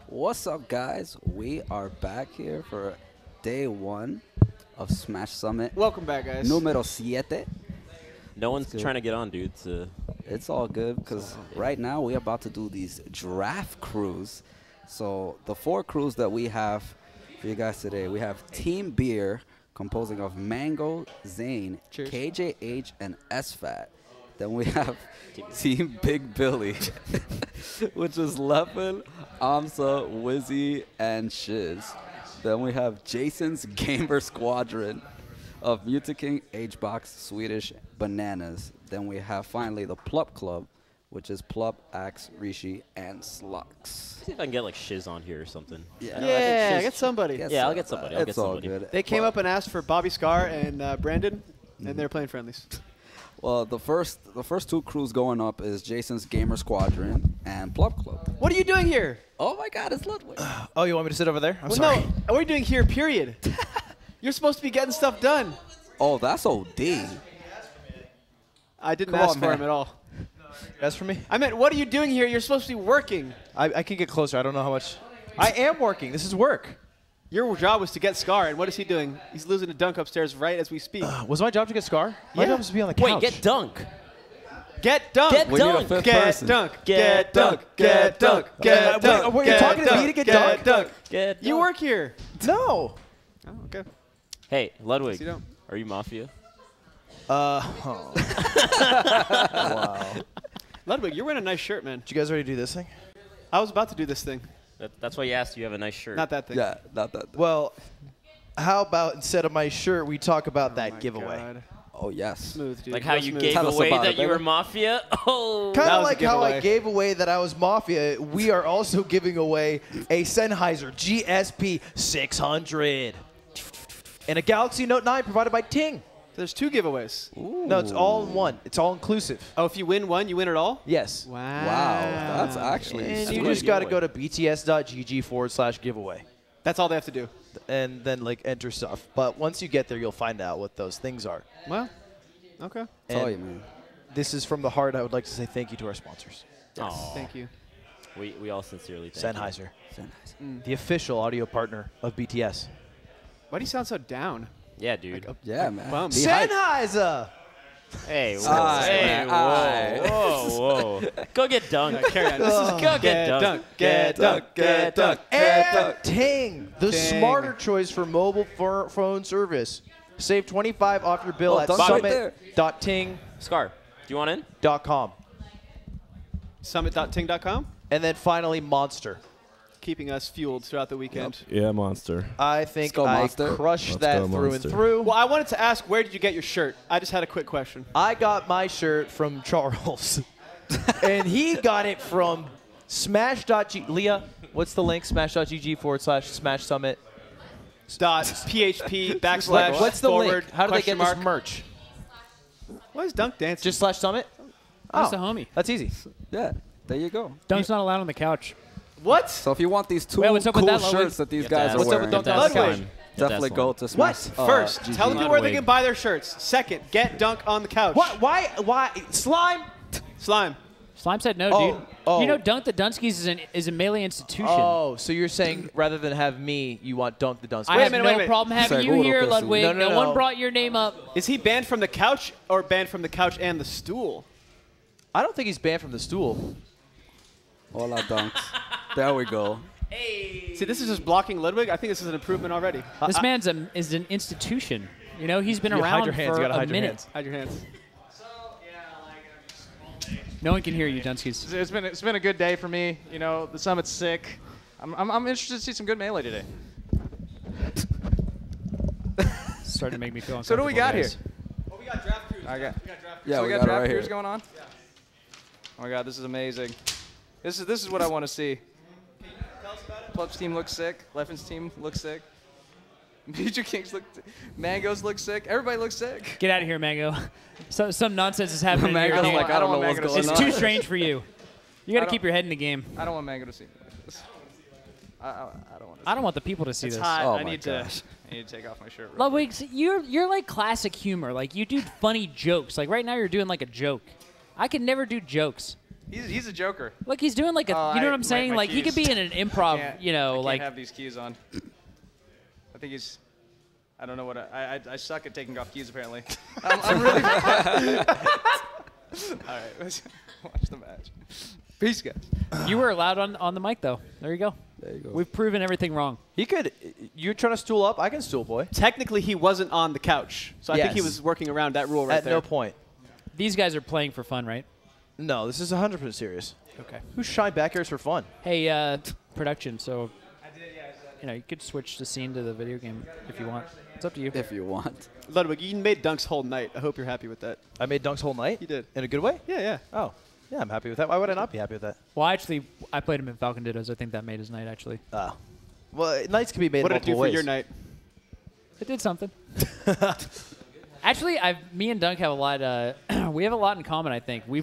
What's up, guys? We are back here for day 1 of Smash Summit. Welcome back, guys. Número 7. No one's trying to get on, dude. It's all good because right now we're about to do these draft crews. So the 4 crews that we have for you guys today, we have Team Beer, composing of Mango, Zane, Cheers. KJH, and SFAT. Then we have Team Big Billy, which is Leffen, Amsa, Wizzy, and Shiz. Then we have Jason's Gamer Squadron of Mutaking, Hbox, Swedish, Bananas. Then we have finally the Plup Club, which is Plup, Axe, Rishi, and Slox. See if I can get like Shiz on here or something. Yeah, get somebody. Yeah, I'll get somebody. I'll get It's all somebody. good. They came up and asked for Bobby Scar and Brandon, and they're playing friendlies. Well, the first 2 crews going up is Jason's Gamer Squadron and Plup Club. What are you doing here? Oh my God, it's Ludwig. Oh, you want me to sit over there? I'm Well, sorry. no, what are you doing here, period? You're supposed to be getting stuff done. Oh, that's OD. I didn't Come ask on, for man. him at all. That's for me. I meant, what are you doing here? You're supposed to be working. I can get closer. I don't know how much. I am working. This is work. Your job was to get Scar, and what is he doing? He's losing a dunk upstairs right as we speak. Was my job to get Scar? My Yeah. job was to be on the couch. Wait, get Dunk. Get dunk. Get We need a dunk. 5th Get person. dunk. Get dunk. Get dunk. Get dunk. Wait, you're talking to me to get dunk? Get You dunk. work here. No. Oh, okay. Hey, Ludwig, Yes, you don't. are you Mafia? Oh. Wow. Ludwig, you're wearing a nice shirt, man. Did you guys already do this thing? I was about to do this thing. That's why you asked. You have a nice shirt. Not that thing. Yeah, not that. Well, how about instead of my shirt, we talk about Oh that my giveaway? God. Oh, yes. Smooth, dude. Like how Real you smooth. gave Tell us away about that it, you were baby. Mafia. Oh. Kind That of was a like how I giveaway. gave away that I was Mafia, we are also giving away a Sennheiser GSP 600 and a Galaxy Note 9 provided by Ting. There's 2 giveaways. No, it's all in one. It's all inclusive. Oh, if you win one, you win it all? Yes. Wow. Wow, that's actually And sweet. you what a just got to giveaway. go to bts.gg/giveaway That's all they have to do. and then like enter stuff. But once you get there, you'll find out what those things are. Well, okay. Tell And you, man. this is from the heart. I would like to say thank you to our sponsors. Aw. Thank you. We all sincerely thank you. Sennheiser, Sennheiser. the official audio partner of BTS. Why do you sound so down? Yeah, dude. Yeah, man. bummed. Be hyped. Sennheiser! Hey, whoa. Aye, Hey, man, aye. whoa. Go get Dunk. Carry on. This is Go get Dunk. Get dunk. Get dunk. And Ting, the Ting. smarter choice for mobile phone service. Save 25 off your bill Oh, at Dunk's right there. summit.ting.com. Scar, do you want in? Summit.ting.com. And then finally, Monster. Keeping us fueled throughout the weekend. Yeah, Monster. I think Let's go, I Monster. crushed Let's that go, through Monster. and through. Well, I wanted to ask, where did you get your shirt? I just had a quick question. I got my shirt from Charles. And he got it from smash.g. Leah, what's the link? Smash.gg/Smash Summit. .php / What's the forward link? How do they question get mark. this merch? Why is Dunk dancing? Just /Summit? That's Oh, the homie. that's easy. Yeah, there you go. Dunk's not allowed on the couch. what? So if you want these 2 Wait, what's up with cool that, Ludwig? shirts that these You have guys to are ask. What's up wearing, with Dunk That's Ludwig? fine. definitely go to What? Smash. First, GG. tell them where they Ludwig. can buy their shirts. Second, get Dunk on the couch. What? Why? Slime? Slime. Slime said no, Oh, dude. oh. You know Dunk the Dunskies is a melee institution. Oh, so you're saying rather than have me, you want Dunk the Dunskies? I Wait a have minute, no wait a minute. problem having you Seguro here, que sí. Ludwig. No, no, no. one brought your name up. Is he banned from the couch or banned from the couch and the stool? I don't think he's banned from the stool. Hola, Dunks. There we go. See, this is just blocking Ludwig. I think this is an improvement already. This man's is an institution. You know, he's been You hide around your hands, for you gotta a hide your minute. hands. Hide your hands. No one can hear you, Dunskies. It's been a good day for me. You know, the summit's sick. I'm interested to see some good melee today. It's starting to make me feel So what do we got here? guys. Well, we got draft crews. I got, Yeah, so we we got got it draft right crews here. going on. Oh my God, this is amazing. This is what I want to see. Plup's team looks sick. Leffen's team looks sick. Future Kings look. Mangoes look sick. Everybody looks sick. Get out of here, Mango. Some nonsense is happening here. Mango's dude. like, I don't know want what's Mango to going see It's on. too strange for you. You got to I keep don't- your head in the game. I don't want Mango to see this. I don't want to. I don't want the people to see It's this. hot. Oh I my need gosh. to. I need to take off my shirt. real Ludwig, you're like classic humor. Like you do funny jokes. Like right now you're doing like a joke. I could never do jokes. He's a joker. Look, he's doing like a. Oh, you know what I'm my saying? Like he keys. could be in an improv. Can't- You know, I can't like have these keys on. I think he's. I don't know what I suck at taking off keys apparently. I'm really. All right, let's watch the match. Peace, guys. you were allowed on the mic though. There you go. There you go. We've proven everything wrong. He could. You're trying to stool up. I can stool, boy. Technically, he wasn't on the couch, so I think he Yes. was working around that rule right At there. no point. These guys are playing for fun, right? No, this is 100% serious. Okay. Who's shy back here is for fun? Hey, production. So, you could switch the scene to the video game if you want. It's up to you. If you want. Ludwig, you made dunks whole night. I hope you're happy with that. I made dunks whole night? You did. In a good way? Yeah, yeah. Oh. Yeah, I'm happy with that. Why would I not be happy with that? Well, actually, I played him in Falcon Dittos. I think that made his night, actually. Oh. Well, nights can be made What did it multiple do for ways. your night? It did something. Actually, me and Dunk have a lot. We have a lot in common. I think we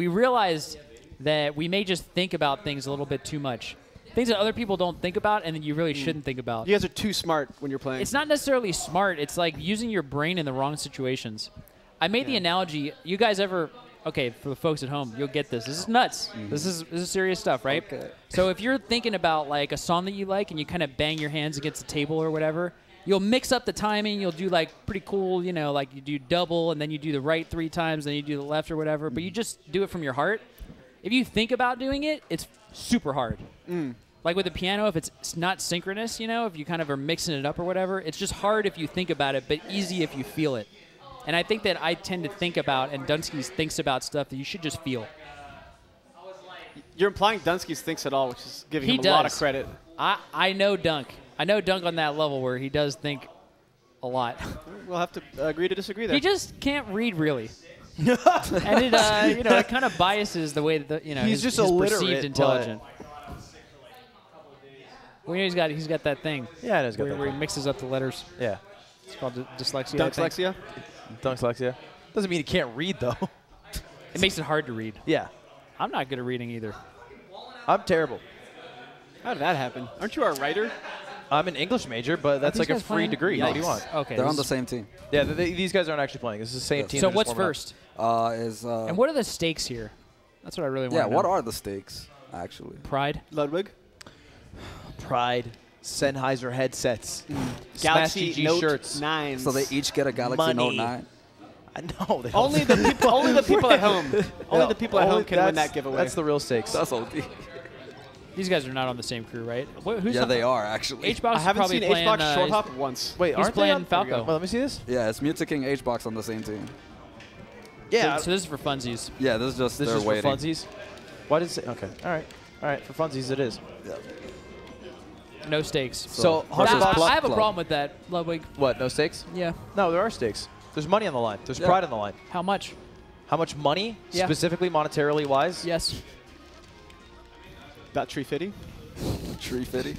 realized that we may just think about things a little bit too much, things that other people don't think about, and that you really shouldn't think about. You guys are too smart when you're playing. It's not necessarily smart. It's like using your brain in the wrong situations. I made the analogy. You guys ever? Okay, for the folks at home, you'll get this. This is nuts. This is serious stuff, right? Okay. So if you're thinking about like a song that you like and you kind of bang your hands against the table or whatever, you'll mix up the timing. You'll do like pretty cool, like you do double and then you do the right 3 times, then you do the left or whatever. But you just do it from your heart. If you think about doing it, it's super hard. Like with the piano, if it's not synchronous, if you kind of are mixing it up or whatever, it's just hard if you think about it, but easy if you feel it. And I think that I tend to think about, and Dunsky's thinks about stuff that you should just feel. You're implying Dunsky's thinks it all, which is giving He him a lot of does. credit. I know Dunk. I know Dunk on that level where he does think a lot. We'll have to agree to disagree there. He just can't read really. And it, it kind of biases the way that He's just his illiterate, perceived intelligence. Well, he's got that thing. Yeah, it has got where, that where he thing. mixes up the letters. Yeah. It's called dyslexia. I think. Dyslexia? Dyslexia. Doesn't mean he can't read, though. It makes it hard to read. Yeah. I'm not good at reading either. I'm terrible. How did that happen? Aren't you our writer? I'm an English major, but that's these like a guys free playing? degree. What do you Yikes. want? Okay. They're this on the is- same team. Yeah, these guys aren't actually playing. This is the same team. So they're what's just warming up. first? And And what are the stakes here? That's what I really want yeah, to know. what are the stakes, actually? Pride? Ludwig? Pride, Sennheiser headsets, Galaxy Smash GG Note shirts. 9s. So they each get a Galaxy Money. Note 9? No, they don't. Only the people at home. Only the people at home can win that's- that giveaway. That's the real stakes. That's OD. These guys are not on the same crew, right? Who's Yeah, on- they are, actually. H-Box I is haven't probably seen playing, H-Box short he's- hop once. Wait, He's aren't they playing on- Falco. Well, let me see this. Yeah, it's Muta King H-Box on the same team. Yeah. So this is for funsies. Yeah, this is just this they're is waiting. for funsies. Why did it say? Okay. All right. For funsies, it is. No stakes. So, versus I Plup have a Club. problem with that, Ludwig. What? No stakes? Yeah. No, there are stakes. There's money on the line. There's Yeah. pride on the line. How much? How much money, Yeah. specifically monetarily wise? Yes. About 350. Tree Fitty.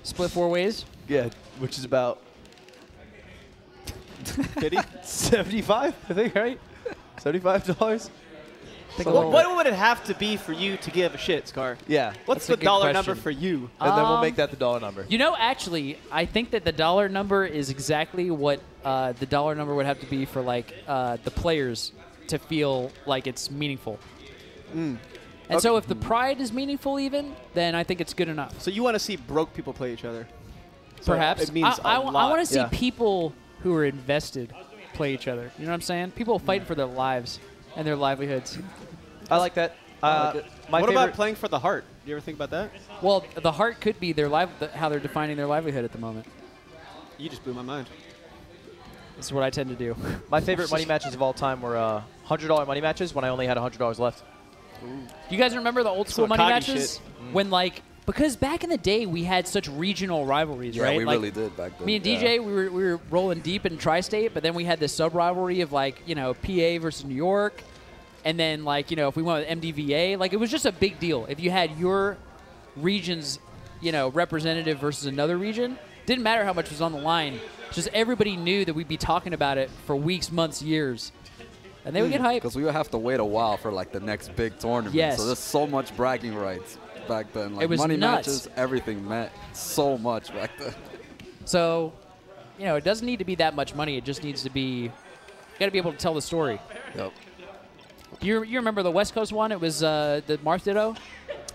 Split 4 ways? Yeah, which is about 50? 75, I think, right? $75. What would it have to be for you to give a shit, Scar? Yeah. What's That's a the good dollar question. number for you? And then we'll make that the dollar number. Actually, I think that the dollar number is exactly what the dollar number would have to be for like the players to feel like it's meaningful. And so if the pride is meaningful even, then I think it's good enough. So you want to see broke people play each other? So Perhaps. It means I a lot. want to see Yeah. people who are invested play each other. You know what I'm saying? People fighting for their lives and their livelihoods. I like that. My What favorite, about playing for the heart? Do you ever think about that? Well, the heart could be their how they're defining their livelihood at the moment. You just blew my mind. This is what I tend to do. my favorite money matches of all time were $100 money matches when I only had $100 left. You guys remember the old school Some money Akagi matches? shit. When because back in the day we had such regional rivalries, Yeah, right? we Like, really did back then. Me and DJ, we were rolling deep in tri-state, but then we had this sub-rivalry of PA versus New York, and then if we went with MDVA, it was just a big deal. If you had your region's representative versus another region, didn't matter how much was on the line. Just everybody knew that we'd be talking about it for weeks, months, years, and they would get hyped. Because we would have to wait a while for the next big tournament. Yes. So there's so much bragging rights back then. It was money nuts. matches, everything meant so much back then. So, it doesn't need to be that much money. It just needs to be, you got to be able to tell the story. Yep. You remember the West Coast one? It was the Marth Ditto. It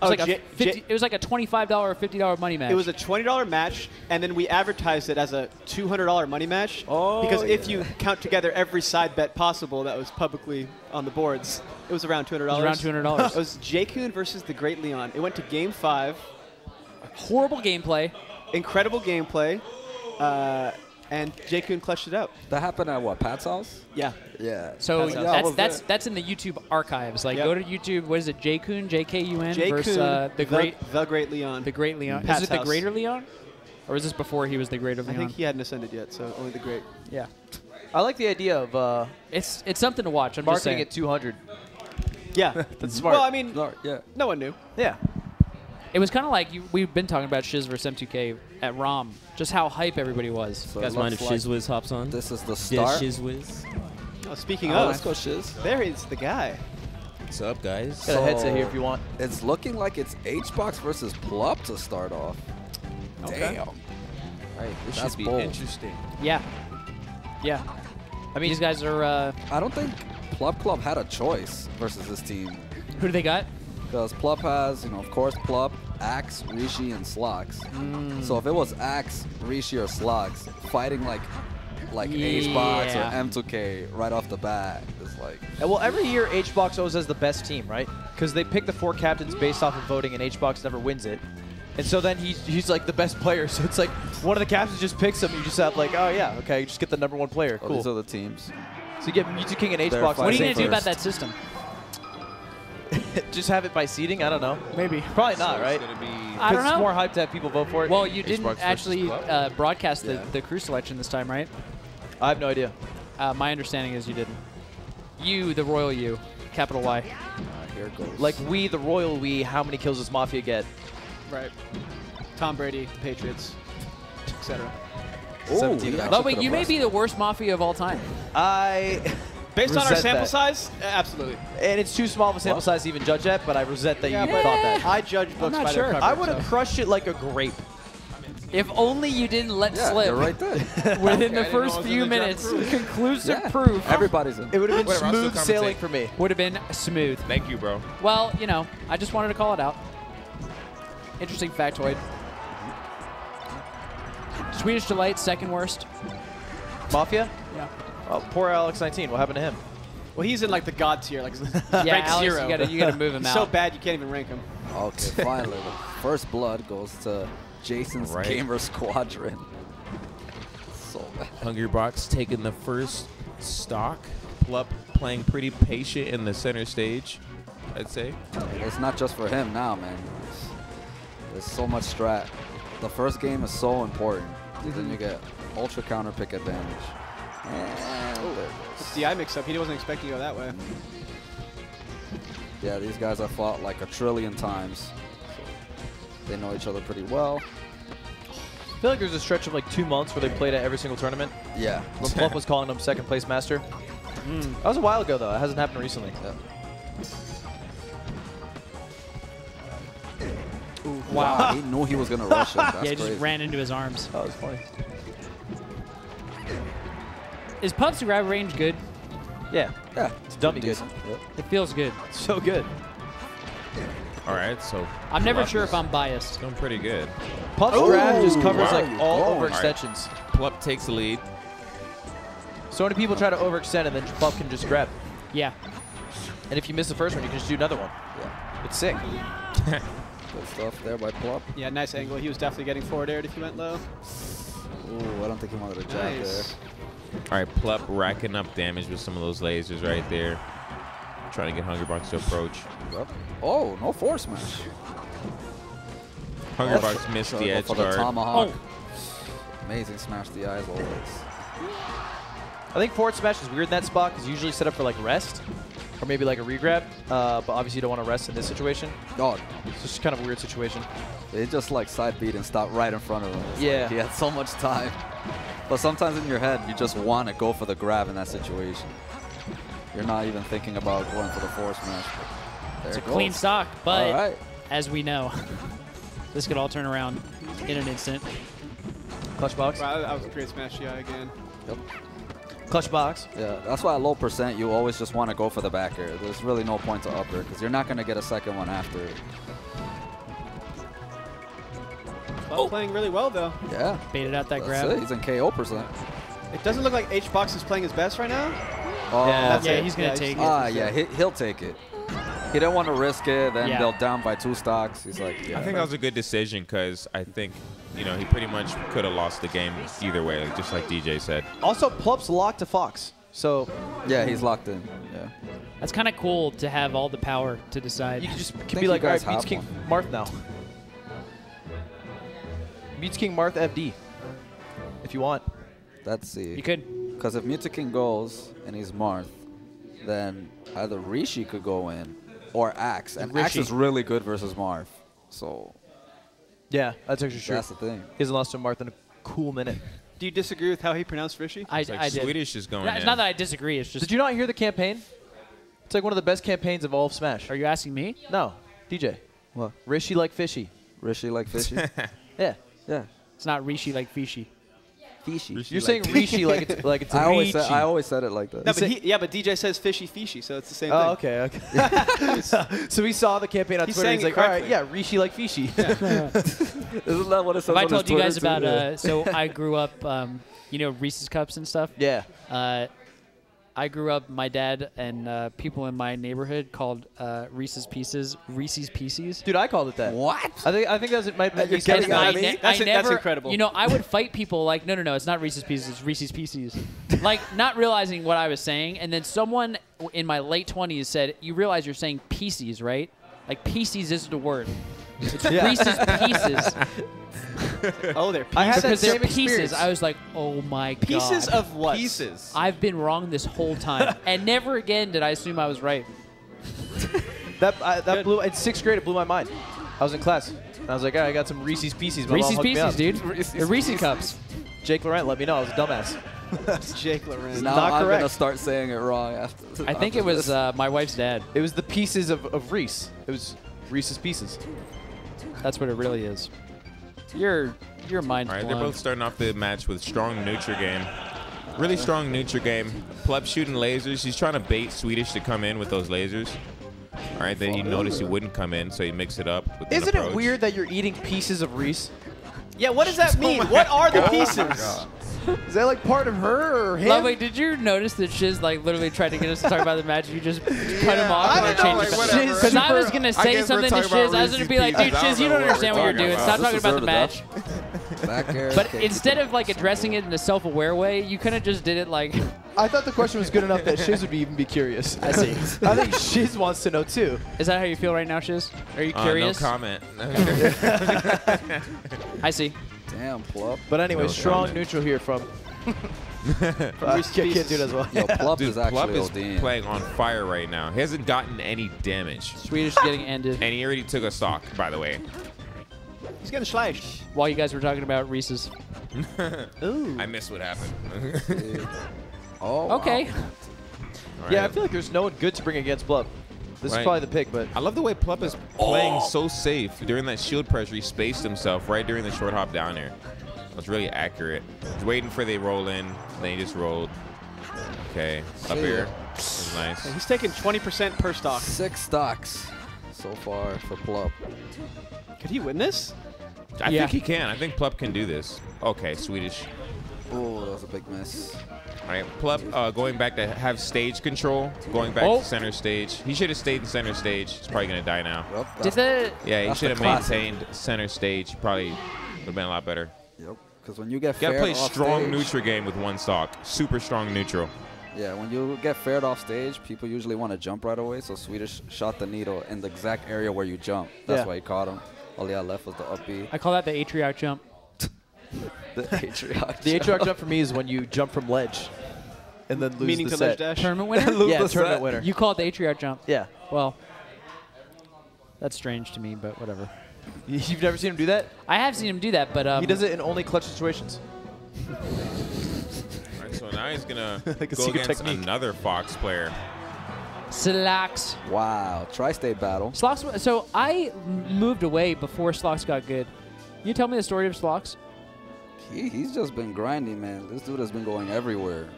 was, Oh, it was like a $25 or $50 money match. It was a $20 match, and then we advertised it as a $200 money match. Oh, because if yeah. you count together every side bet possible that was publicly on the boards, it was around $200. It was around $200. It was J-Kun versus the Great Leon. It went to Game 5. horrible gameplay. Incredible gameplay. And J-Kun clutched it out. That happened at what, Pat's house? Yeah. Yeah. So That's- I was that's in the YouTube archives. Like Yep. go to YouTube. What is it? J-Kun, J-K-U-N versus J-Kun, the great the Great Leon. the Great Leon. Pat's is it the house. Greater Leon? Or is this before he was the Greater I Leon? think he hadn't ascended yet, so only the Great. yeah. I like the idea of It's something to watch. I'm just marketing saying. at 200. Yeah. That's smart. Well, I mean, No, yeah. no one knew. Yeah. It was kind of like we've been talking about Shiz versus M2K at ROM. Just how hype everybody was. So You guys it mind if looks like Shizwiz hops on? this is the Yeah, start. Shizwiz. Oh, speaking Oh, of, let's go, Shiz. there is the guy. What's up, guys? Got a headset here if you want. It's looking like it's HBox versus Plup to start off. Okay. Damn. Right, this That's should be bold. interesting. Yeah. Yeah. I mean, these guys are. I don't think Plup Club had a choice versus this team. Who do they got? Because Plup has, of course, Plup, Axe, Rishi, and Slox. So if it was Axe, Rishi, or Slox fighting like HBox Yeah. or M2K right off the bat, it's like, Well, every year HBox always has the best team, right? Because they pick the 4 captains based off of voting, and HBox never wins it. And so then he's like the best player. So it's like one of the captains just picks him. You just have like, oh yeah, okay, you just get the #1 player. oh, Cool. these are the teams. So you get Mewtwo King and They're HBox. What are you Say going to do about first. that system? Just have it by seeding? I don't know. Maybe. Probably not, right? It's gonna be I don't Because it's know. more hype to have people vote for it. Well, you Xbox didn't versus actually Plup? broadcast Yeah. the crew selection this time, right? I have no idea. My understanding is you didn't. You, the royal you, capital Y. Here it goes. Like we, the royal we, how many kills does Mafia get? Right. Tom Brady, Patriots, etc. Ooh, 17 he of But actually wait, could've you may pressed be it. the worst mafia of all time. Based on our Resent sample that. size, absolutely. And it's too small of a sample size to even judge that, but I resent that Yeah, you but thought that. I judge books not by sure. their cover. I would have so. crushed it like a grape. If only you didn't let Yeah, slip you're right there. within the I didn't know first I was few gonna drop minutes. proof. Conclusive Yeah. proof. Everybody's in. It would have been Whatever, I'll still smooth sailing compensate. for me. Would have been smooth. Thank you, bro. Well, I just wanted to call it out. Interesting factoid. Swedish Delight, second worst. Mafia? Yeah. Oh, poor Alex 19. What happened to him? Well, he's in like the god tier, like Yeah, rank Alex, 0. you gotta move him He's out. so bad you can't even rank him. Okay, finally, the first blood goes to Jason's Right. Gamer Squadron. So bad. Hungrybox taking the first stock. Plup playing pretty patient in the center stage, I'd say. It's not just for him now, man. There's so much strat. The first game is so important. Then you get ultra counter pick advantage. And there it goes. DI mix up. He wasn't expecting to go that way. Yeah, these guys have fought like a trillion times. So they know each other pretty well. I feel like there's a stretch of like 2 months where they played at every single tournament. Yeah. When Plup was calling him second place master. That was a while ago, though. It hasn't happened recently. Yeah. Wow. He knew he was going to rush him. That's Yeah, he crazy. just ran into his arms. That was funny. Is Pup's grab range good? Yeah, Yeah. it's dummy good. Decent. Yep. It feels good. So good. All right, so I'm never Plup sure is if I'm biased. doing pretty good. Pup's grab just covers where like are you all going? overextensions. Plup takes the lead. So many people try to overextend and then Plup can just grab. Yeah. And if you miss the first one, you can just do another one. Yeah. It's sick. Good stuff there by Plup. Yeah, nice angle. He was definitely getting forward aired if he went low. Ooh, I don't think he wanted a jab Nice. All right, Plup racking up damage with some of those lasers right there. Trying to get Hungrybox to approach. there. Yep. Oh, no force smash. Hungrybox missed Try the to go edge for the guard. tomahawk. Oh. Amazing smash the eyes always. I think forward smash is weird in that spot because usually set up for like rest or maybe like a regrab. But obviously you don't want to rest in this situation. Oh, no. It's just kind of a weird situation. They just like side beat and stop right in front of him. It's Yeah. like he had so much time. But sometimes in your head, you just want to go for the grab in that situation. You're not even thinking about going for the force smash. There It's a it clean goes. stock, but All right. as we know, this could all turn around in an instant. Clutch box. Wow, that was a great smash DI again. Yep. Clutch box. Yeah, that's why at low percent you always just want to go for the back air. There's really no point to up air because you're not going to get a second one after it. Playing really well, though. Yeah. Baited out that That's grab. it. He's in KO percent. It doesn't look like Hbox is playing his best right now. Oh, That's Yeah, it. he's gonna take it. yeah, he'll take it. He didn't want to risk it. Then Yeah. they'll down by 2 stocks. He's like, yeah. I think that was a good decision because I think, you know, he pretty much could have lost the game either way, just like DJ said. Also, Plup's locked to Fox. So Yeah, he's locked in. Yeah. That's kind of cool to have all the power to decide. you can just think be you like, all guys right, Meets have King Marth now. Meets King Marth FD. If you want. Let's see. You could. Because if Mutakin goes and he's Marth, then either Rishi could go in or Axe. And Axe Rishi. is really good versus Marth. So Yeah, that's actually true. that's the thing. He hasn't lost to Marth in a cool minute. Do you disagree with how he pronounced Rishi? I It's like did. Swedish is going It's in. not that I disagree. It's just. Did you not hear the campaign? It's like one of the best campaigns of all of Smash. Are you asking me? No, DJ. What? Rishi like fishy. Rishi like fishy? Yeah. Yeah. It's not Rishi like Fishy. Fishy. You're saying Rishi like it's a I always, Rishi. I always said it like that. No, but DJ says fishy fishy, so it's the same Oh, thing. okay. So he saw the campaign on He's Twitter. saying He's it like, all right, correctly. yeah, Rishi like fishy. Isn't that what it says Have I on his told you guys Twitter, about, too? so I grew up, you know, Reese's Cups and stuff? Yeah. I grew up, my dad and people in my neighborhood called Reese's Pieces Reese's Pieces. Dude, I called it that. What? I think that's it. Might You're be getting And at me? That's never, incredible. You know, I would fight people like, no, it's not Reese's Pieces, it's Reese's Pieces. Like, not realizing what I was saying. And then someone in my late 20s said, you realize you're saying pieces, right? Like, pieces isn't a word. It's Reese's Pieces. Oh, they're I had that Because they're same pieces. experience. I was like, oh my God. pieces of what? Pieces. I've been wrong this whole time. And never again did I assume I was right. That blew in 6th grade. It blew my mind. I was in class. And I was like, all right, I got some Reese's Pieces. My mom Reese's hooked me Pieces, up. dude. They're Reese's Cups. Jake Laurent let me know I was a dumbass. Jake Lorenz. Now not I'm correct. going to start saying it wrong after I think after it was this. my wife's dad. It was the pieces of Reese. It was Reese's Pieces. That's what it really is. Your mind's All right, blown. they're both starting off the match with strong neutral game. Really strong neutral game. Plup shooting lasers. He's trying to bait Swedish to come in with those lasers. All right, then he noticed he wouldn't come in, so he mixed it up with an Isn't approach. it weird that you're eating pieces of Reese? Yeah, what does that mean? What are the pieces? Is that like part of her or him? Lovely, did you notice that Shiz like literally tried to get us to talk about the match? You just cut him off I and don't know, changed like, it. whatever. Because I was gonna I say guess we're something to talking Shiz. about I was gonna be Reese's like, dude, Pieces. I Shiz, you don't don't know understand what what you're we're doing. talking Stop about. talking about the match. Back air. But instead of like addressing it in a self-aware way, you kind of just did it like. I thought the question was good enough that Shiz would even be curious. I see. I think Shiz wants to know too. Is that how you feel right now, Shiz? Are you curious? No comment. I see. Damn, Plup. But anyway, No strong comment. neutral here from. Reese's Can't Pieces. do it as well. Yo, Plup Dude, is actually Plup is ODing. playing on fire right now. He hasn't gotten any damage. Swedish getting ended. And he already took a stock, by the way. He's getting sliced. While you guys were talking about Reese's. Ooh. I missed what happened. Oh, Okay. wow. All Yeah, I right. feel like there's no one good to bring against Plup. This is Right. probably the pick, but I love the way Plup is playing so safe. During that shield pressure, he spaced himself right during the short hop down there. It was really accurate. He's waiting for they roll in, then he just rolled. Okay, up here. That's nice. He's taking 20% per stock. 6 stocks so far for Plup. Could he win this? I Yeah. think he can. I think Plup can do this. Okay, Swedish. Oh, that was a big miss. All right, Plup going back to have stage control, going back Oh. to center stage. He should have stayed in center stage. He's probably going to die now. Yep, Did that's- the Yeah, he That's should the have classic. maintained center stage. Probably would have been a lot better. Yep, because when you get Got to fared play off strong stage, neutral game with one stock. Super strong neutral. Yeah, when you get fared off stage, people usually want to jump right away. So Swedish shot the needle in the exact area where you jump. That's Yeah. why he caught him. All he had left was the up B. I call that the atrioc jump. The atrioc. the atrioc jump for me is when you jump from ledge and then lose Meaning the to set. ledge dash? Tournament winner? Lose Yeah, the tournament set. winner. You call it the atrioc jump. Yeah. Well, that's strange to me, but whatever. You've never seen him do that? I have seen him do that, but He does it in only clutch situations. All right, so now he's going to Like a go secret against technique. another Fox player. Slox. Wow, tri-state battle. Slox. So I moved away before Slox got good. Can you tell me the story of Slox? He's just been grinding, man. This dude has been going everywhere.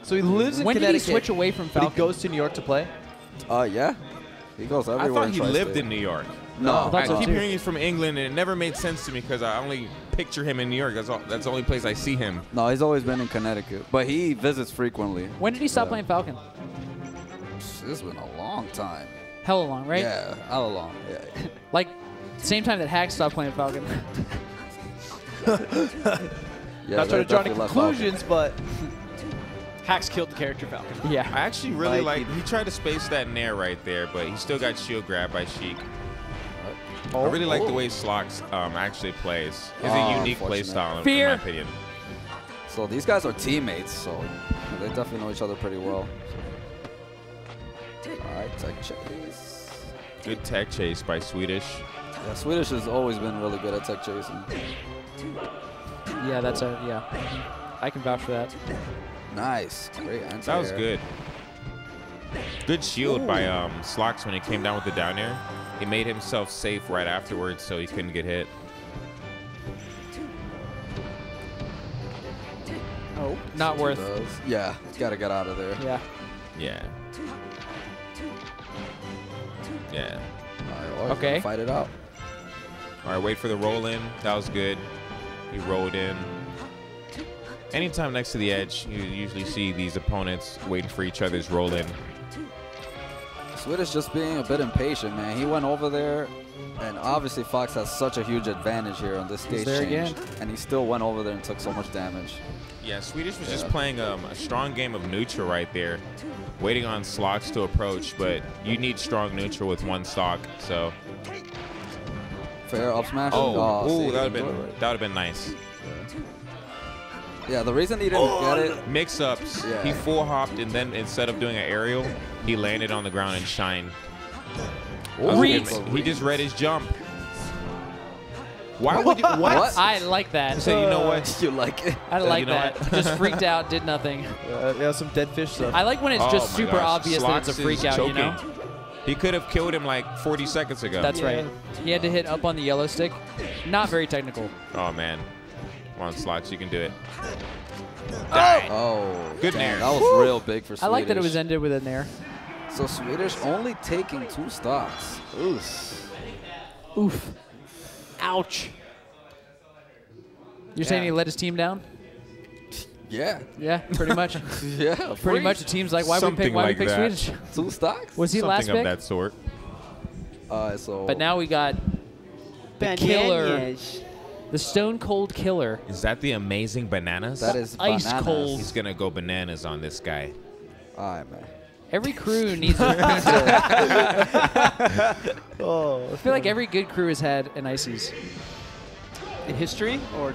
So he lives in When did he Connecticut. switch away from But Falcon? he goes to New York to play? Yeah. He goes I everywhere. thought he lived in New York. No. I I so keep too. hearing he's from England, and it never made sense to me because I only picture him in New York. That's the only place I see him. No, he's always been in Connecticut. But he visits frequently. When did he stop Yeah. playing Falcon? It's been a long time. Hella long, right? Yeah, how long? Yeah. Like, same time that Hack stopped playing Falcon. Yeah, Not trying to draw any definitely left conclusions, but Hacks killed the character Falcon. Yeah. I actually really Like, like. He tried to space that nair right there, but he still got shield grabbed by Sheik. Oh, I really like the way Slox actually plays. It's Oh, a unique play unfortunate. style, in Fear. my opinion. So these guys are teammates, so they definitely know each other pretty well. All right, tech chase. Good tech chase by Swedish. Yeah, Swedish has always been really good at tech chasing. Yeah, that's a, yeah. I can vouch for that. Nice, great anti-air. That was good. Good shield by Slox when he came down with the down air. He made himself safe right afterwards, so he couldn't get hit. Oh, not worth. Yeah, gotta get out of there. Yeah. Yeah. Yeah. All right, Okay. fight it out. All right, wait for the roll in. That was good. He rolled in. Anytime next to the edge, you usually see these opponents waiting for each other's roll in. Swedish just being a bit impatient, man. He went over there, and obviously Fox has such a huge advantage here on this stage there change, again. and he still went over there and took so much damage. Yeah, Swedish was just playing a strong game of neutral right there, waiting on Slox to approach, but you need strong neutral with one stock, so. Fair up smash. Oh, see, ooh, that would he have enjoyed it. been nice. Yeah, the reason he didn't get it. Mix-ups. Yeah. He full hopped, and then instead of doing an aerial, he landed on the ground and shined. Read. He just read his jump. Why would you? What? I like that. So you know what? You like it? I like you know that. what? Just freaked out, did nothing. yeah, some dead fish stuff. I like when it's Oh just my super gosh. obvious that it's a Slox freak is out, you choking. know? He could have killed him like 40 seconds ago. That's right. He had to hit up on the yellow stick. Not very technical. Oh man. Come on, Slox, you can do it. Oh, Good damn, nair. that was real big for Swedish. I like that it was ended with a nair. So Swedish only taking 2 stocks. Oof. Oof. Ouch. You're saying he let his team down? Yeah. Yeah, pretty much. Yeah. Pretty much. The team's like, why Something we like pick that. Swedish? 2 stocks? Was he last Something pick? of that sort. So. But now we got the killer, the stone cold killer. Is that the amazing bananas? that is ice bananas. cold. He's gonna go bananas on this guy. All right, man. Every crew needs a oh, I feel like every good crew has had an ices In history, or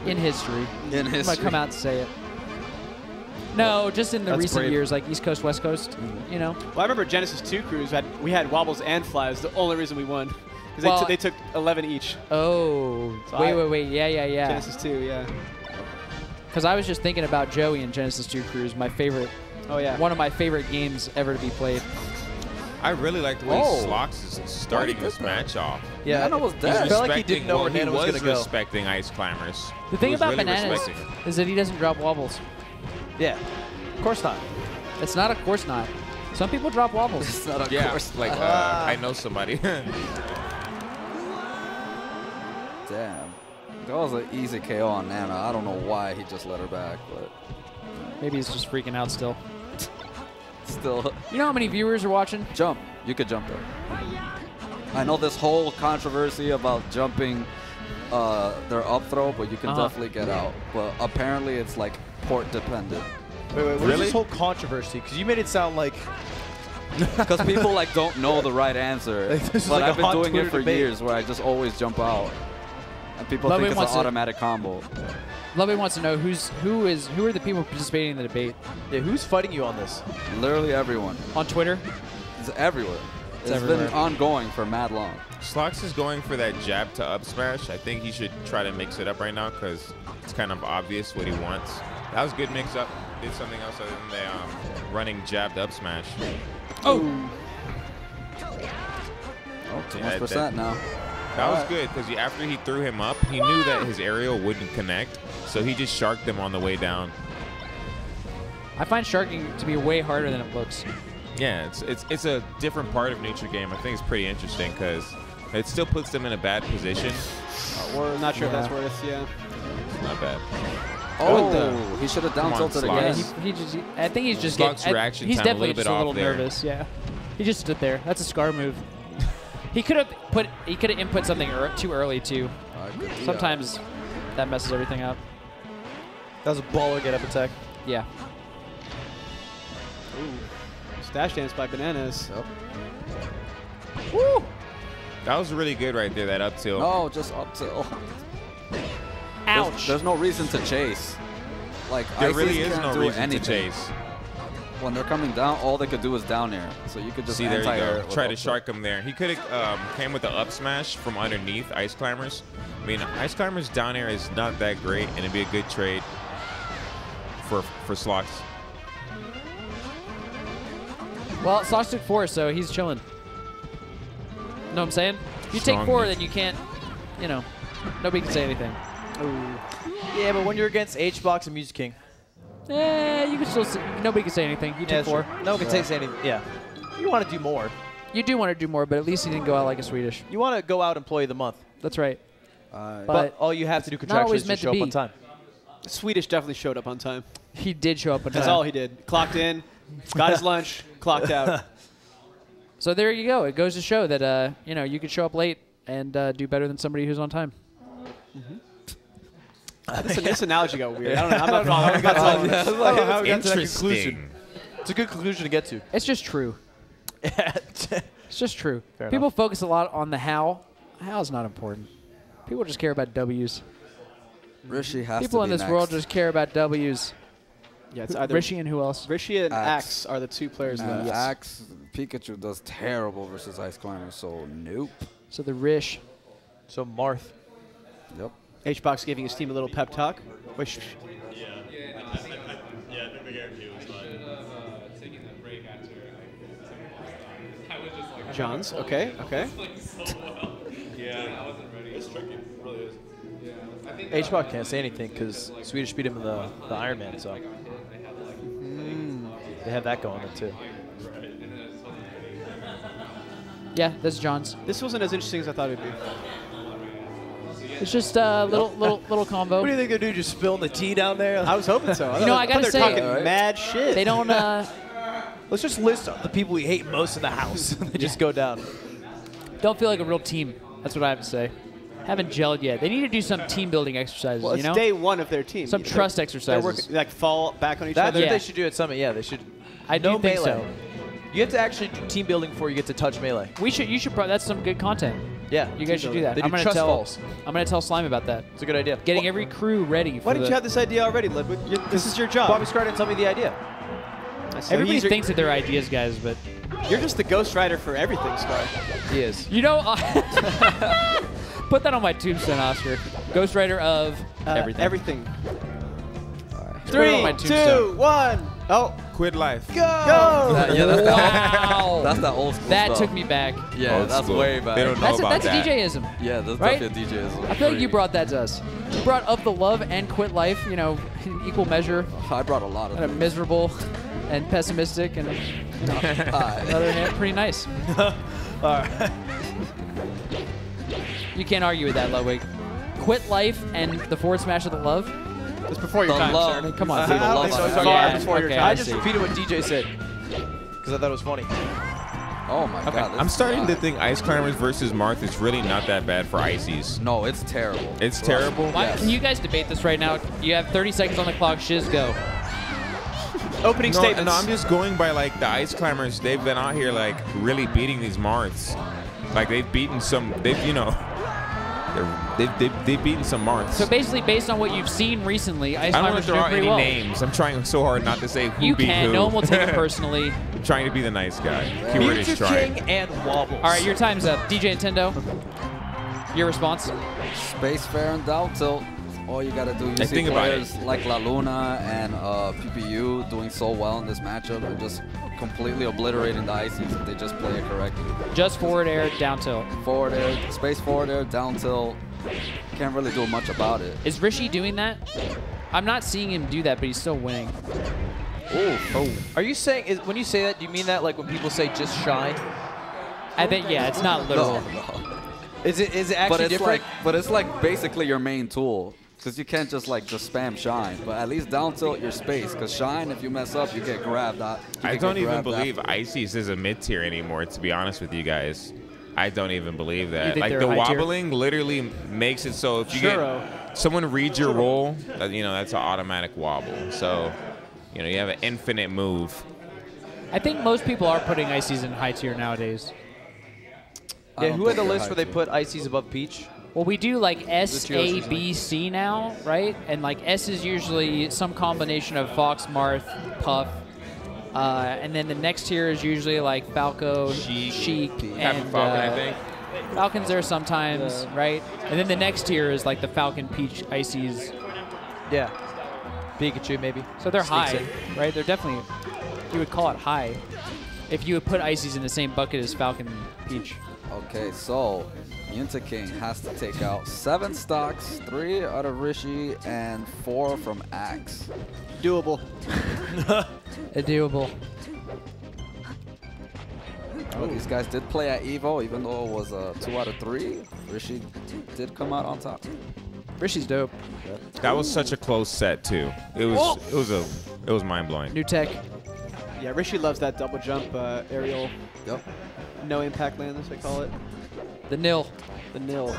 in history. In I'm history. gonna come out and say it. No, just in the That's recent brave. years, like East Coast, West Coast. You know, well, I remember Genesis 2 crews we had wobbles and flies. The only reason we won because Well- they took 11 each. oh, So wait, yeah. Genesis 2, yeah. Because I was just thinking about Joey and Genesis 2 Cruise, my favorite, Oh yeah. one of my favorite games ever to be played. I really like the way Oh. Slox is starting this match off. yeah. Nano was I dead. felt like he Respecting- didn't know well, where Nano was He going to go. respecting Ice Climbers. The thing He was about really Bananas respecting. is that he doesn't drop wobbles. Yeah. Of course not. It's not, of course not. Some people drop wobbles. It's not a Yeah, course. like I know somebody. Damn. That was an easy KO on Nana. I don't know why he just let her back, but Maybe he's just freaking out still. still. You know how many viewers are watching? Jump. You could jump there. I know this whole controversy about jumping their up throw, but you can definitely get out. But apparently it's like port dependent. Wait, what is Really? this whole controversy? Because you made it sound like Because people like don't know the right answer. Like, this is But like a I've been hot doing Twitter it for debate. years where I just always jump out. And people Lovely think it's wants an to- automatic combo. Lovely wants to know who are the people participating in the debate yeah, who's fighting you on this? Literally everyone. on Twitter. It's everywhere. It's everywhere. been ongoing for mad long. Slox is going for that jab to up smash. I think he should try to mix it up right now because it's kind of obvious what he wants. That was a good mix up. Did something else other than the running jab to up smash. Oh, Oh, too Yeah, much percent now. That was Alright. good because after he threw him up, he knew that his aerial wouldn't connect, so he just sharked him on the way down. I find sharking to be way harder than it looks. Yeah, it's a different part of neutral game. I think it's pretty interesting because it still puts them in a bad position. We're not sure if that's worth, yeah. It's not bad. Oh, he should have down Come on, tilted Slox. again. I think he's just Slox getting. reaction He's time a definitely little bit just a off little there. nervous. Yeah, he just stood there. That's a Scar move. He could have input something too early too. Sometimes that messes everything up. That was a baller get up attack. Yeah. Ooh. Stash dance by Bananas. Yep. Woo! That was really good right there, that up tilt. No, just up tilt. Ouch. There's no reason to chase. Like, There ICs really is can't no do reason anything. to chase. When they're coming down, all they could do is down air. So you could just See, there you anti-air go. it with Try up to tilt. shark him there. He could have came with the up smash from underneath Ice Climbers. I mean, Ice Climbers down air is not that great, and it'd be a good trade for Slox. Well, Slox took 4, so he's chilling. Know what I'm saying? If you take Strong 4, move. then you can't, you know, nobody can say anything. Yeah, but when you're against HBox and Music King, You can still say, nobody can say anything. You yeah, took 4. sure. No one can say anything. Yeah. You want to do more. You do want to do more, but at least he didn't go out like a Swedish. You want to go out Employee of the Month. That's right. But all you have to do not always contractually is meant just to show up be. on time. Swedish definitely showed up on time. He did show up on That's time. all he did. Clocked in, got his lunch, clocked out. So there you go. It goes to show that you know, you can show up late and do better than somebody who's on time. This analogy got weird. I don't know. I'm not following. Got How we got to that conclusion. Interesting. It's a good conclusion to get to. It's just true. It's just true. Fair People focus a lot on the how. How is not important. People just care about W's. Rishi has People to in be this next. world just care about W's. Yeah, it's either Rishi and who else? Rishi and Axe. Axe are the two players left. Axe, Pikachu does terrible versus Ice Climber, so nope. So the Rish. So Marth. Yep. HBox giving his team a little pep talk. Wish. Johns, okay, okay. HBox can't say anything because Swedish beat him in the Iron Man, so they have that going on too. Yeah, that's John's. This wasn't as interesting as I thought it would be. It's just a little combo. What do you think they're doing? Just spilling the tea down there? I was hoping so. You know, I gotta they're say- talking Alright. mad shit. They don't. Let's just list the people we hate most in the house. They just go down. Don't feel like a real team. That's what I have to say. Haven't gelled yet. They need to do some team building exercises. Well, you it's know, day one of their team. some You know, trust They're exercises. working, like fall back on each That's other. what Yeah. they should do at Summit. Yeah, they should. I do No think melee. so. You have to actually do team building before you get to touch melee. We should. You should. That's some good content. Yeah, You guys should do that. They do I'm gonna trust tell. falls. I'm gonna tell Slime about that. It's a good idea. Getting every crew ready. For Why didn't the, you have this idea already, Ludwig? This is your job. Bobby Scar didn't tell me the idea. So Everybody he's your- thinks that they're ideas guys, but You're just the ghostwriter for everything, Scar. He is. you know, put that on my tombstone, Oscar. Ghostwriter of everything. Everything. Put it 3, on my 2, tombstone. 1. Oh, Quit life. go! Yeah, that's Wow. that's that old school That stuff. took me back. Yeah, Old that's school. way back. They don't know That's about that. a DJism. Yeah, that's Right? definitely a DJ. I feel like you brought that to us. You brought Of the Love and Quit Life, you know, in equal measure. I brought a lot of Kind of them. miserable and pessimistic, and you know, on the other hand, pretty nice. You can't argue with that, Ludwig. Quit Life and the forward smash of the love. It's before your The time, love. sir. I mean, come on. I don't think so. It's Yeah, before your okay, time. I I just see. repeated what DJ said because I thought it was funny. Oh my god. this I'm is starting to bad. think Ice Climbers versus Marth is really not that bad for Ices. No, it's terrible. It's terrible. Why, Yes. Can you guys debate this right now? You have 30 seconds on the clock. Shiz, go. Opening No, statements. no, I'm just going by like the Ice Climbers. They've been out here like really beating these Marths. Like they've beaten some. They've they've beaten some Marths. So basically, based on what you've seen recently, Ice I don't want Climbers to are throw doing out pretty any well. names. I'm trying so hard not to say who You beat can. who. No one will take it personally. I'm trying to be the nice guy. Keyword is Future trying. King and Wobbles. All right, your time's up. DJ Nintendo, your response? Space Fair and down tilt. All you gotta do. You And see think about players like La Luna and PPU doing so well in this matchup and just completely obliterating the Ices if they just play it correctly. Just forward air, down tilt. Forward air, space forward air, down tilt. Can't really do much about it. Is Rishi doing that? I'm not seeing him do that, but he's still winning. Oh. Are you saying, when you say that, do you mean that like when people say just shine? I think, yeah, it's not literal. No. Is it actually But it's different? it's like basically your main tool. Because you can't just spam shine, but at least down tilt your space. Because shine, if you mess up, you get grabbed. I don't even believe Ices is a mid tier anymore. To be honest with you guys, I don't even believe that. think Like they're the high tier? wobbling literally makes it so if you get someone reads your roll, that's an automatic wobble. So you have an infinite move. I think most people are putting Ices in high tier nowadays. Yeah, who had the list where they put Ices above Peach? Well, we do like S, yours A, recently? B, C now, right? And like S is usually some combination of Fox, Marth, Puff. And then the next tier is usually like Falco, Sheik, Captain and Falcon, I think. Falcon's there sometimes, right? And then the next tier is like the Falcon, Peach, Ices. Yeah. Pikachu, maybe. So they're Sneaks high, in. right? They're definitely, you would call it high. If you would put Ices in the same bucket as Falcon and Peach. Okay, so King has to take out 7 stocks, 3 out of Rishi, and 4 from Axe. Doable. Doable. Well, these guys did play at Evo, even though it was 2 out of 3. Rishi did come out on top. Rishi's dope. That was such a close set too. It was mind blowing. New tech. Yeah, Rishi loves that double jump aerial. Yep. No impact land, as they call it. The nil. The nil.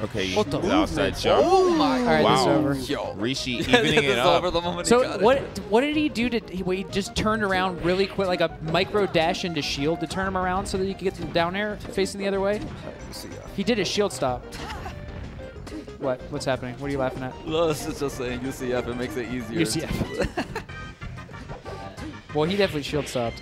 Okay, you What the- lost that jump. Oh my All right, this is Wow. over. Yo. Rishi evening it up. over the moment So he got what did he do he just turned around really quick, like a micro dash into shield to turn him around so that he could get the down air facing the other way? He did a shield stop. What? What's happening? What are you laughing at? No, this is just saying UCF. It makes it easier. UCF. Well, he definitely shield stopped.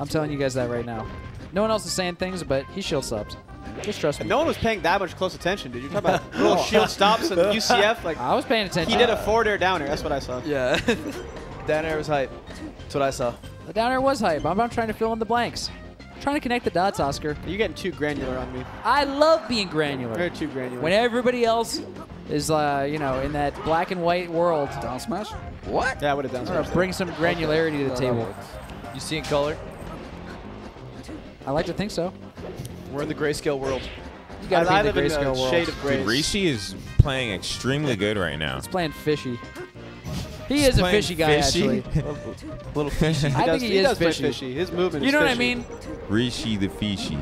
I'm telling you guys that right now. No one else is saying things, but he shield stopped. Just trust me. And no one was paying that much close attention, dude. You're talking about little shield stops and UCF. Like I was paying attention. he did a forward air downer. That's what I saw. Yeah. Down air was hype. That's what I saw. The down air was hype. I'm not trying to fill in the blanks. I'm trying to connect the dots, Oscar. You're getting too granular on me. I love being granular. Very too granular. When everybody else is, in that black and white world, Down smash? What? Yeah, I would have done I'm gonna so. bring some granularity to the table. You see in color? I like to think so. We're in the grayscale world. You gotta I be in live the in grayscale the world. shade of gray. Dude, Rishi is playing extremely good right now. He's playing fishy. He is a playing fishy guy, fishy? actually. Little fishy. I think he he is does play fishy. fishy. His movement You is know what I fishy. mean? Rishi the fishy.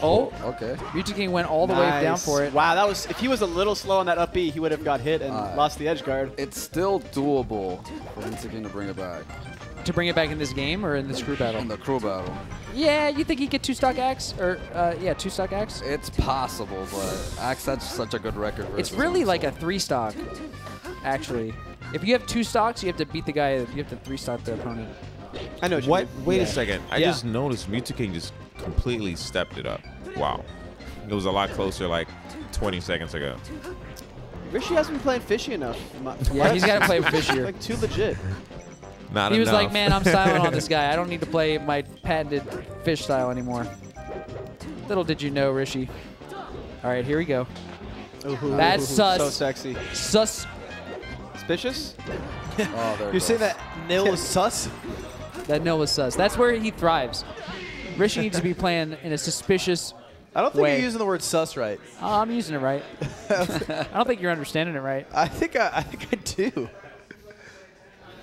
Oh, Okay. Mewtwo King went all the way down Nice. for it. Wow, that was. If he was a little slow on that up B, he would have got hit and lost the edge guard. It's still doable for King to bring it back To bring it back in this game or in this crew battle? in the crew battle. Yeah, you think he get 2-stock Axe? Or, 2-stock Axe? It's possible, but Axe had such a good record. It's versus really him, like so- a 3-stock, actually. If you have 2 stocks, you have to beat the guy. You have to 3-stock the opponent. I know What? you mean. Wait Yeah. a second. I Yeah. just noticed Mewtwo King just completely stepped it up. Wow. It was a lot closer like 20 seconds ago. Rishi hasn't been playing fishy enough. Yeah, he's got to play fishier. Like too legit. Not He was enough. like, man, I'm silent on this guy. I don't need to play my patented fish style anymore. Little did you know, Rishi. All right, here we go. Ooh, That's sus. So sexy. Sus. Suspicious? Oh, there it You're saying goes. that nil is sus? That no was sus. That's where he thrives. Rishi needs to be playing in a suspicious. I don't think Way. you're using the word sus right. Oh, I'm using it right. I don't think you're understanding it right. I think I do.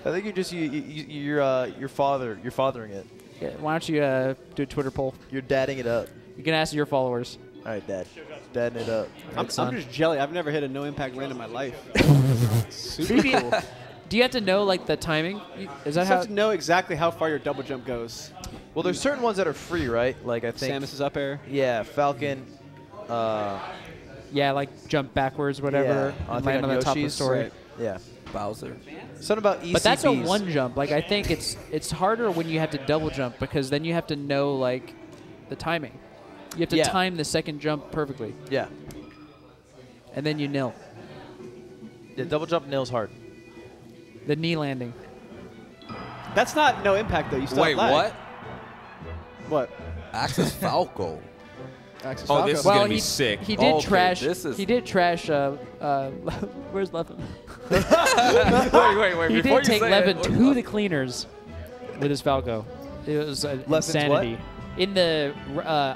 I think you're just you're fathering it. Yeah, why don't you do a Twitter poll? You're dadding it up. You can ask your followers. All right, Dad. Dadding it up. I'm son. just jelly. I've never hit a no impact land in my life. Super Do you- cool. Do you have to know like the timing? Is that You how? have to know exactly how far your double jump goes. Well, there's certain ones that are free, right? Like I think. Samus's up air. Yeah, Falcon. Yeah, like jump backwards, whatever, Yeah, I and think land on the top of the Yoshi's, story. right. Yeah. Bowser. Something about ECBs. But that's a one jump. Like I think it's harder when you have to double jump because then you have to know like the timing. You have to Yeah. time the second jump perfectly, Yeah. and then you nil Yeah. Double jump nails hard. the knee landing. That's not no impact though. You still Wait, have lag. what? What? Axe is Falco. Axis Oh, Falco. this is Well, gonna be sick. He did Okay, trash. this is- He did trash. Where's Levin? wait. He before did you take say Levin it, to the cleaners with his Falco. It was insanity. In the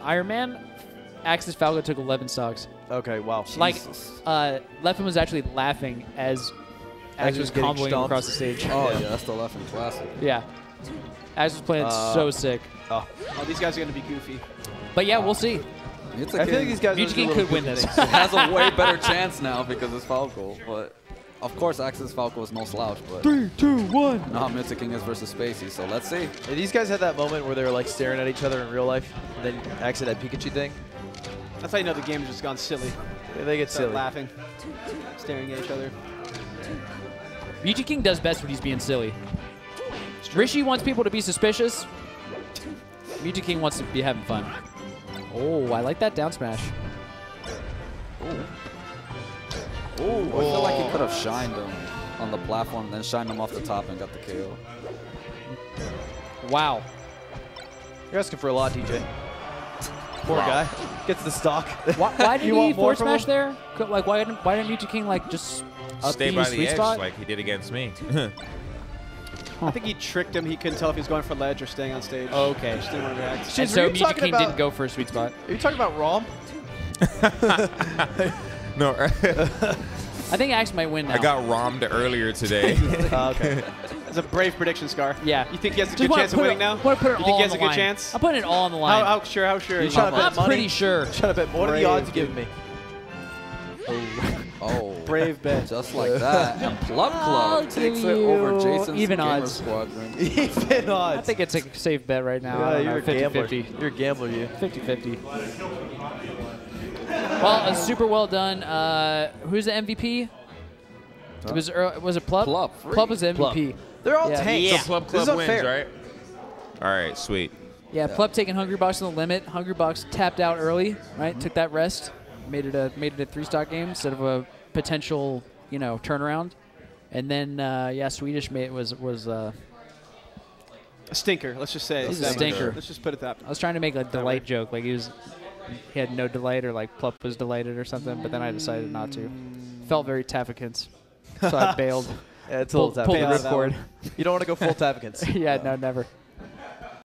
Iron Man, Axis Falco took 11 stocks. Okay, wow. Like, Jesus. Levin was actually laughing as Axe he was was getting comboing him stomped. across the stage. Oh yeah, that's the left and classic. Yeah. Axe was playing so sick. Oh, these guys are going to be goofy. But yeah, we'll see. It's I feel like these guys Mewtwo are King little could win goofy this. things. has a way better chance now because it's Falco. But of course, Axis Falco is no slouch. But 3, 2, 1. now Mewtwo King is versus Spacey. So let's see. Hey, these guys had that moment where they were like staring at each other in real life, and then Axe had that Pikachu thing. That's how you know the game's just gone silly. They get Start silly. laughing, staring at each other. Mewtwo King does best when he's being silly. Rishi wants people to be suspicious. Mewtwo King wants to be having fun. Oh, I like that down smash. Oh, I feel like he could have shined him on the platform, and then shined him off the top and got the KO. Wow. You're asking for a lot, DJ. Poor guy. Gets the stock. Why did You he want more forward from smash him? there? Like, why didn't Mewtwo King like just up Stay the by the sweet edge spot? like he did against me. I think he tricked him. He couldn't tell if he was going for ledge or staying on stage. Okay. Just didn't want to react. And Shiz, so were you Mewtwo talking King about- didn't go for a sweet spot. Are you talking about ROM? No, I think Axe might win now. I got rommed earlier today. Okay. It's a brave prediction, Scar. Yeah. You think he has a Just good wanna chance of put winning it, now? wanna put it You all think he on has the a good line. chance? I'm putting it all on the line. How sure? How sure? are You you? trying to bet I'm money? pretty sure. Shut up, bet. What are the Brave, odds you dude. giving me? Oh, Brave bet. just like that. And Plup I'll Club takes give it over you Jason's even Gamer odds. Squadron. Even odds. I think it's a safe bet right now. I Yeah, don't you're know, a gambler. 50-50. You're a gambler, you. 50-50. Well, super well done. Who's the MVP? Was it Plup? Plup, free. Plup was the MVP. They're all Yeah. tanks. So Plup This is Club wins, unfair. right? All right, sweet. Yeah, Plup taking Hungrybox to the limit. Hungrybox tapped out early, right? Took that rest, made it a 3-stock game instead of a potential, turnaround. And then Swedish was A stinker. Let's just say. He's a stinker. Let's just put it that. I was trying to make a delight joke, like he had no delight, or like Plup was delighted or something, but then I decided not to. Felt very Tafikans, so I bailed. Yeah, it's a little Pulled the Tapicans. Bail out of that ripcord. You don't want to go full Tapicans. Yeah, no, never.